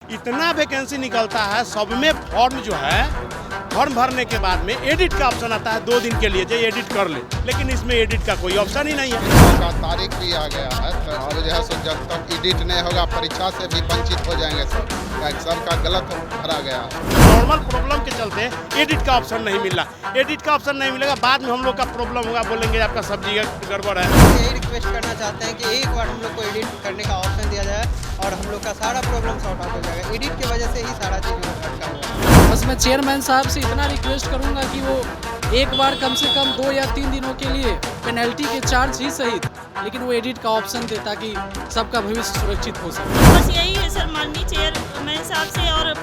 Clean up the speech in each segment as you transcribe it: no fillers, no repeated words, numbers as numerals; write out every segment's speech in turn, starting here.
इतना वैकेंसी निकलता है, सब में फॉर्म जो है फॉर्म भरने के बाद में एडिट का ऑप्शन आता है 2 दिन के लिए, जो एडिट कर ले, लेकिन इसमें एडिट का कोई ऑप्शन ही नहीं है। का तारीख भी आ गया है, तो अब जो है सो जब तक एडिट नहीं होगा परीक्षा से भी वंचित हो जाएंगे सब का गलत भरा गया है। नॉर्मल प्रॉब्लम के चलते एडिट का ऑप्शन नहीं मिल रहा, एडिट का ऑप्शन नहीं मिलेगा, बाद में हम लोग का प्रॉब्लम होगा, बोलेंगे आपका सब्जी गड़बड़ है। यही रिक्वेस्ट करना चाहते हैं कि एक बार हम लोग को एडिट करने का ऑप्शन दिया जाए और हम लोग का सारा प्रॉब्लम सॉर्ट आउट हो जाएगा। एडिट की वजह से ही सारा चीज़ अटका हुआ है। बस मैं चेयरमैन साहब से इतना रिक्वेस्ट करूंगा कि वो एक बार कम से कम 2 या 3 दिनों के लिए पेनल्टी के चार्ज ही सहित, लेकिन वो एडिट का ऑप्शन दे ताकि सबका भविष्य सुरक्षित हो सके। बस यही है सर, माननीय चेयरमैन साहब से और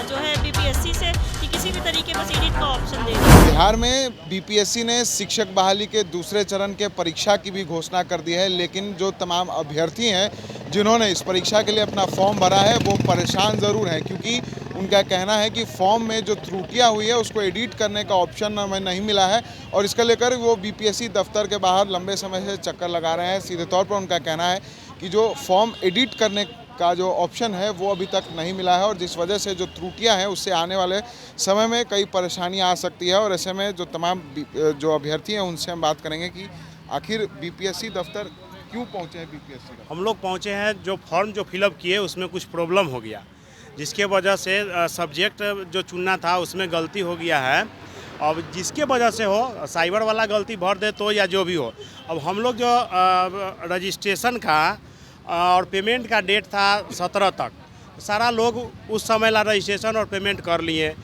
जो है बीपीएससी से कि किसी भी तरीके बस एडिट का ऑप्शन दे। बिहार में बीपीएससी ने शिक्षक बहाली के दूसरे चरण के परीक्षा की भी घोषणा कर दी है, लेकिन जो तमाम अभ्यर्थी हैं जिन्होंने इस परीक्षा के लिए अपना फॉर्म भरा है वो परेशान ज़रूर हैं, क्योंकि उनका कहना है कि फॉर्म में जो त्रुटियां हुई है उसको एडिट करने का ऑप्शन हमें नहीं मिला है और इसको लेकर वो बीपीएससी दफ्तर के बाहर लंबे समय से चक्कर लगा रहे हैं। सीधे तौर पर उनका कहना है कि जो फॉर्म एडिट करने का जो ऑप्शन है वो अभी तक नहीं मिला है और जिस वजह से जो त्रुटियां हैं उससे आने वाले समय में कई परेशानियां आ सकती है। और ऐसे में जो तमाम जो अभ्यर्थी हैं उनसे हम बात करेंगे कि आखिर बीपीएससी दफ्तर क्यों पहुँचे हैं। बीपीएससी हम लोग पहुँचे हैं, जो फॉर्म जो फिलअप किए उसमें कुछ प्रॉब्लम हो गया, जिसके वजह से सब्जेक्ट जो चुनना था उसमें गलती हो गया है। अब जिसके वजह से हो, साइबर वाला गलती भर दे तो या जो भी हो, अब हम लोग जो रजिस्ट्रेशन का और पेमेंट का डेट था 17 तक, सारा लोग उस समय ला रजिस्ट्रेशन और पेमेंट कर लिए।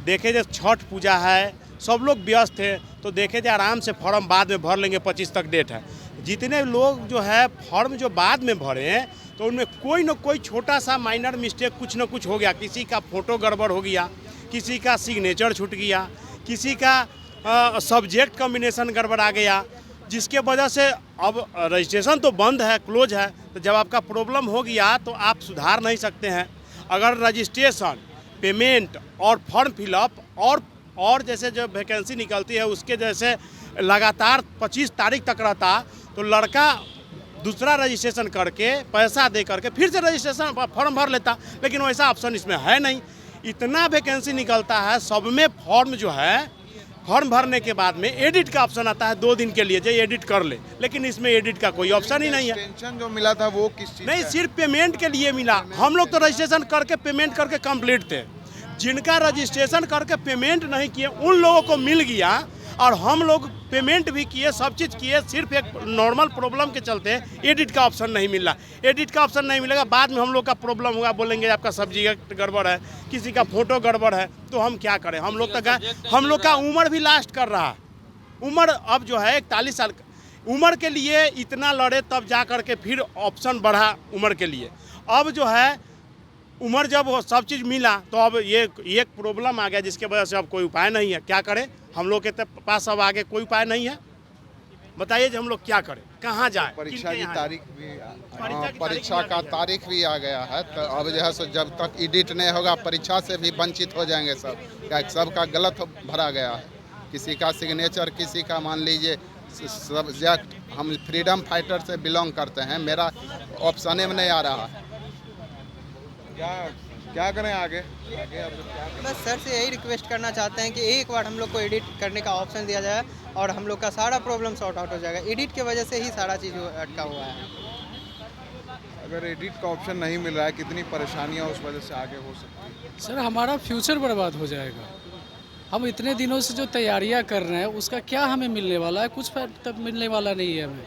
देखे जो छठ पूजा है, सब लोग व्यस्त थे, तो देखे जो आराम से फॉर्म बाद में भर लेंगे, 25 तक डेट है। जितने लोग जो है फॉर्म जो बाद में भरे तो उनमें कोई न कोई छोटा सा माइनर मिस्टेक कुछ न कुछ हो गया। किसी का फ़ोटो गड़बड़ हो गया, किसी का सिग्नेचर छूट गया, किसी का सब्जेक्ट कॉम्बिनेशन गड़बड़ आ गया, जिसके वजह से अब रजिस्ट्रेशन तो बंद है, क्लोज है। तो जब आपका प्रॉब्लम हो गया तो आप सुधार नहीं सकते हैं। अगर रजिस्ट्रेशन, पेमेंट और फॉर्म फिलअप और जैसे जो वैकेंसी निकलती है उसके जैसे लगातार 25 तारीख तक रहता तो लड़का दूसरा रजिस्ट्रेशन करके पैसा दे करके फिर से रजिस्ट्रेशन फॉर्म भर लेता, लेकिन वैसा ऑप्शन इसमें है नहीं। इतना वैकेंसी निकलता है, सब में फॉर्म जो है फॉर्म भरने के बाद में एडिट का ऑप्शन आता है 2 दिन के लिए, जो एडिट कर ले, लेकिन इसमें एडिट का कोई ऑप्शन ही नहीं है। टेंशन जो मिला था वो किस चीज़ नहीं, सिर्फ पेमेंट के लिए मिला। हम लोग तो रजिस्ट्रेशन करके पेमेंट करके कंप्लीट थे, जिनका रजिस्ट्रेशन करके पेमेंट नहीं किए उन लोगों को मिल गया और हम लोग पेमेंट भी किए, सब चीज़ किए, सिर्फ एक नॉर्मल प्रॉब्लम के चलते एडिट का ऑप्शन नहीं मिल रहा। एडिट का ऑप्शन नहीं मिलेगा, बाद में हम लोग का प्रॉब्लम होगा, बोलेंगे आपका सब्जी गड़बड़ है, किसी का फोटो गड़बड़ है, तो हम क्या करें। हम लोग का उम्र भी लास्ट कर रहा है। उम्र अब जो है 41 साल उम्र के लिए इतना लड़े तब जा कर के फिर ऑप्शन बढ़ा उम्र के लिए। अब जो है उम्र जब सब चीज़ मिला तो अब ये एक प्रॉब्लम आ गया, जिसके वजह से अब कोई उपाय नहीं है। क्या करें, हम लोग के पास अब आगे कोई उपाय नहीं है। बताइए हम लोग क्या करें, कहाँ जाएं। परीक्षा की तारीख भी परीक्षा का तारीख भी आ गया है, तो अब जो है सो जब तक एडिट नहीं होगा परीक्षा से भी वंचित हो जाएंगे सब का गलत भरा गया है। किसी का सिग्नेचर, किसी का मान लीजिए सब्जेक्ट, हम फ्रीडम फाइटर से बिलोंग करते हैं, मेरा ऑप्शन में नहीं आ रहा है। क्या करें आगे बस सर से यही रिक्वेस्ट करना चाहते हैं कि एक बार हम लोग को एडिट करने का ऑप्शन दिया जाए और हम लोग का सारा प्रॉब्लम सॉर्ट आउट हो जाएगा। एडिट की वजह से ही सारा चीज़ अटका हुआ है। अगर एडिट का ऑप्शन नहीं मिल रहा है, कितनी परेशानियां उस वजह से आगे हो सकती है। सर हमारा फ्यूचर बर्बाद हो जाएगा। हम इतने दिनों से जो तैयारियां कर रहे हैं उसका क्या हमें मिलने वाला है, कुछ तक मिलने वाला नहीं है हमें।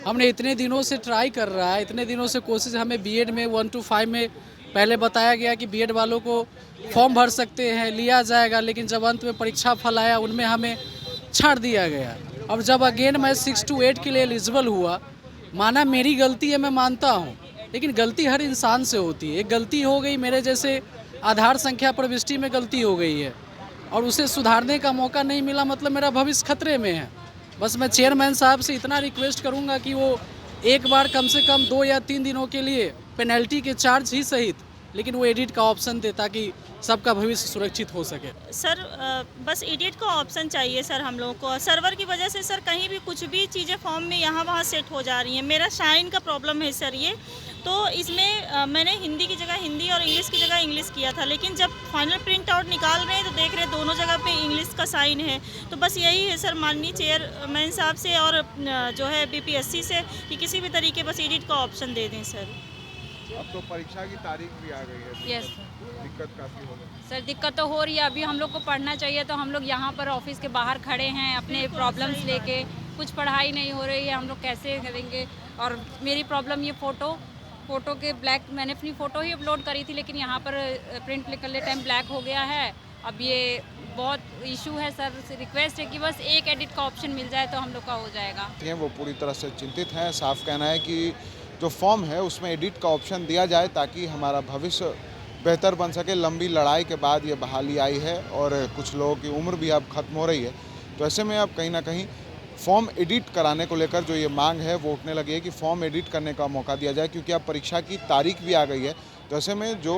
हमने इतने दिनों से ट्राई कर रहा है, इतने दिनों से कोशिश, हमें बीएड में 1 to 5 में पहले बताया गया कि बीएड वालों को फॉर्म भर सकते हैं, लिया जाएगा, लेकिन जब अंत में परीक्षा फल आया उनमें हमें छाड़ दिया गया। अब जब अगेन मैं 6 to 8 के लिए एलिजिबल हुआ, माना मेरी गलती है, मैं मानता हूँ, लेकिन गलती हर इंसान से होती है। एक गलती हो गई, मेरे जैसे आधार संख्या प्रविष्टि में गलती हो गई है और उसे सुधारने का मौका नहीं मिला, मतलब मेरा भविष्य खतरे में है। बस मैं चेयरमैन साहब से इतना रिक्वेस्ट करूँगा कि वो एक बार कम से कम 2 या 3 दिनों के लिए पेनल्टी के चार्ज ही सहित, लेकिन वो एडिट का ऑप्शन दे ताकि सबका भविष्य सुरक्षित हो सके। सर बस एडिट का ऑप्शन चाहिए सर हम लोगों को। सर्वर की वजह से सर कहीं भी कुछ भी चीज़ें फॉर्म में यहाँ वहाँ सेट हो जा रही हैं। मेरा साइन का प्रॉब्लम है सर ये, तो इसमें मैंने हिंदी की जगह हिंदी और इंग्लिश की जगह इंग्लिश किया था, लेकिन जब फाइनल प्रिंट आउट निकाल रहे हैं तो देख रहे हैं दोनों जगह पे इंग्लिश का साइन है। तो बस यही है सर माननीय चेयरमैन साहब से और जो है बीपीएससी से कि किसी भी तरीके बस एडिट का ऑप्शन दे दें सर। अब तो परीक्षा की तारीख भी आ गई है। यस दिक्कत काफ़ी हो गई सर, दिक्कत तो हो रही है। अभी हम लोग को पढ़ना चाहिए तो हम लोग यहाँ पर ऑफिस के बाहर खड़े हैं अपने प्रॉब्लम्स लेके। कुछ पढ़ाई नहीं हो रही है, हम लोग कैसे करेंगे। और मेरी प्रॉब्लम ये फ़ोटो के ब्लैक, मैंने अपनी फ़ोटो ही अपलोड करी थी, लेकिन यहाँ पर प्रिंट निकलने टाइम ब्लैक हो गया है। अब ये बहुत इशू है सर, से रिक्वेस्ट है कि बस एक एडिट का ऑप्शन मिल जाए तो हम लोग का हो जाएगा। वो पूरी तरह से चिंतित हैं। साफ कहना है कि जो फॉर्म है उसमें एडिट का ऑप्शन दिया जाए ताकि हमारा भविष्य बेहतर बन सके। लंबी लड़ाई के बाद ये बहाली आई है और कुछ लोगों की उम्र भी अब ख़त्म हो रही है, तो ऐसे में अब कहीं ना कहीं फॉर्म एडिट कराने को लेकर जो ये मांग है वो उठने लगी है कि फॉर्म एडिट करने का मौका दिया जाए, क्योंकि अब परीक्षा की तारीख भी आ गई है। तो ऐसे में जो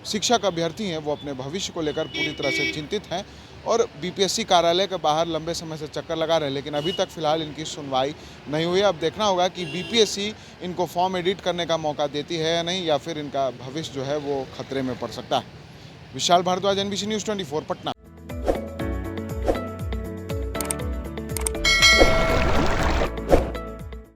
शिक्षक अभ्यर्थी हैं वो अपने भविष्य को लेकर पूरी तरह से चिंतित हैं और बीपीएससी कार्यालय के बाहर लंबे समय से चक्कर लगा रहे हैं, लेकिन अभी तक फिलहाल इनकी सुनवाई नहीं हुई है। अब देखना होगा कि बीपीएससी इनको फॉर्म एडिट करने का मौका देती है या नहीं, या फिर इनका भविष्य जो है वो खतरे में पड़ सकता है। Vishal Bhardwaj, NBC News 24, Patna.